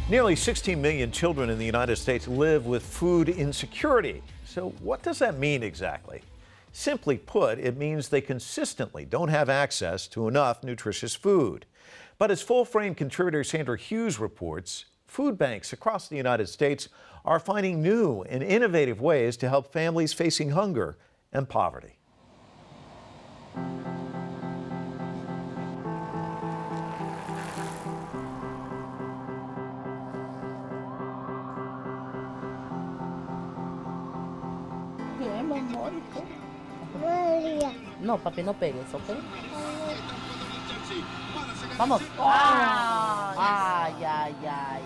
Nearly 16 million children in the United States live with food insecurity. So what does that mean exactly? Simply put, it means they consistently don't have access to enough nutritious food. But as Full Frame contributor Sandra Hughes reports, food banks across the United States are finding new and innovative ways to help families facing hunger and poverty. No, papi, no pegues, ¿ok? Vamos. Ay, ay, ay.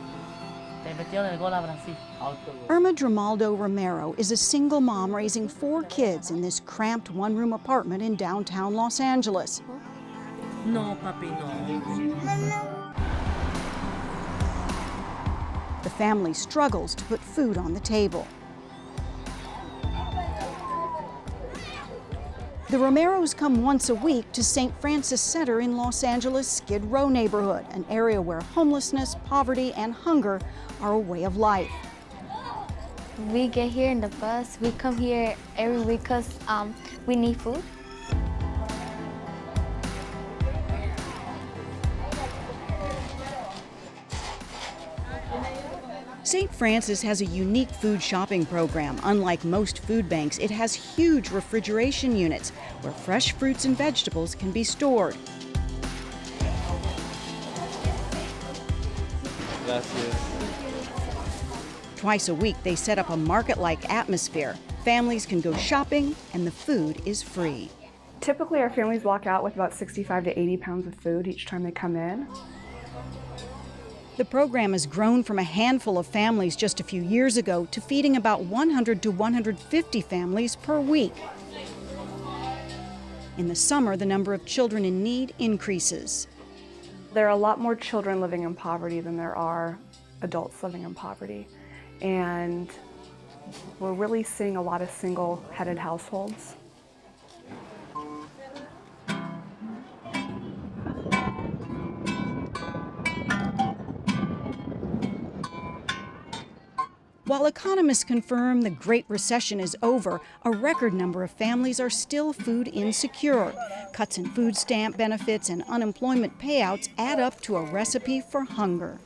Te metieron el gol a Brasil. Irma Dramaldo Romero is a single mom raising 4 kids in this cramped one-room apartment in downtown Los Angeles. No, papi, no. The family struggles to put food on the table. The Romeros come once a week to St. Francis Center in Los Angeles' Skid Row neighborhood, an area where homelessness, poverty, and hunger are a way of life. We get here in the bus. We come here every week because we need food. St. Francis has a unique food shopping program. Unlike most food banks, it has huge refrigeration units where fresh fruits and vegetables can be stored. Gracias. Twice a week, they set up a market-like atmosphere. Families can go shopping, and the food is free. Typically, our families walk out with about 65 to 80 pounds of food each time they come in. The program has grown from a handful of families just a few years ago to feeding about 100 to 150 families per week. In the summer, the number of children in need increases. There are a lot more children living in poverty than there are adults living in poverty. And we're really seeing a lot of single-headed households. While economists confirm the Great Recession is over, a record number of families are still food insecure. Cuts in food stamp benefits and unemployment payouts add up to a recipe for hunger.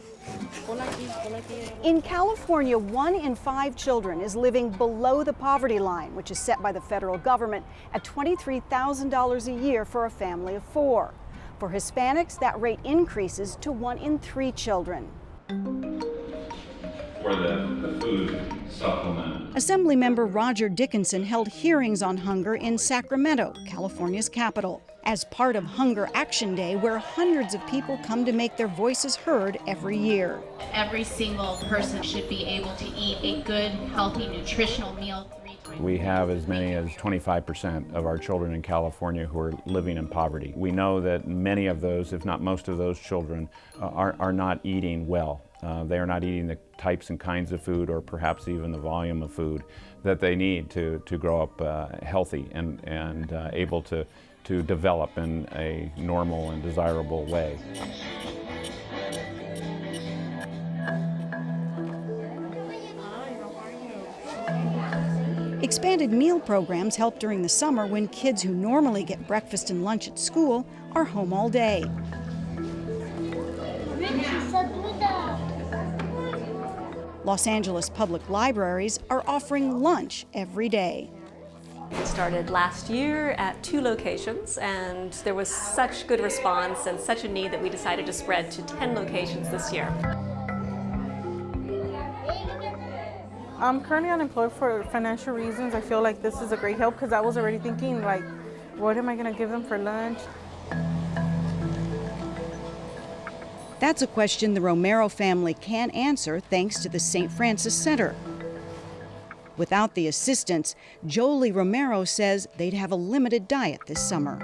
In California, 1 in 5 children is living below the poverty line, which is set by the federal government at $23,000 a year for a family of 4. For Hispanics, that rate increases to 1 in 3 children. For the food supplement. Assemblymember Roger Dickinson held hearings on hunger in Sacramento, California's capital, as part of Hunger Action Day, where hundreds of people come to make their voices heard every year. Every single person should be able to eat a good, healthy, nutritional meal 3 times. We have as many as 25% of our children in California who are living in poverty. We know that many of those, if not most of those children, are not eating well. They are not eating the types and kinds of food, or perhaps even the volume of food that they need to grow up healthy and able to develop in a normal and desirable way. Expanded meal programs help during the summer when kids who normally get breakfast and lunch at school are home all day. Los Angeles public libraries are offering lunch every day. We started last year at 2 locations, and there was such good response and such a need that we decided to spread to 10 locations this year. I'm currently unemployed for financial reasons. I feel like this is a great help because I was already thinking, like, what am I going to give them for lunch? That's a question the Romero family can answer thanks to the St. Francis Center. Without the assistance, Jolie Romero says they'd have a limited diet this summer.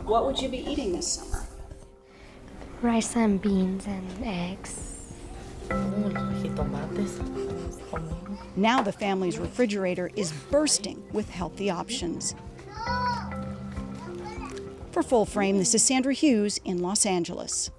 What would you be eating this summer? Rice and beans and eggs. Now the family's refrigerator is bursting with healthy options. For Full Frame, this is Sandra Hughes in Los Angeles.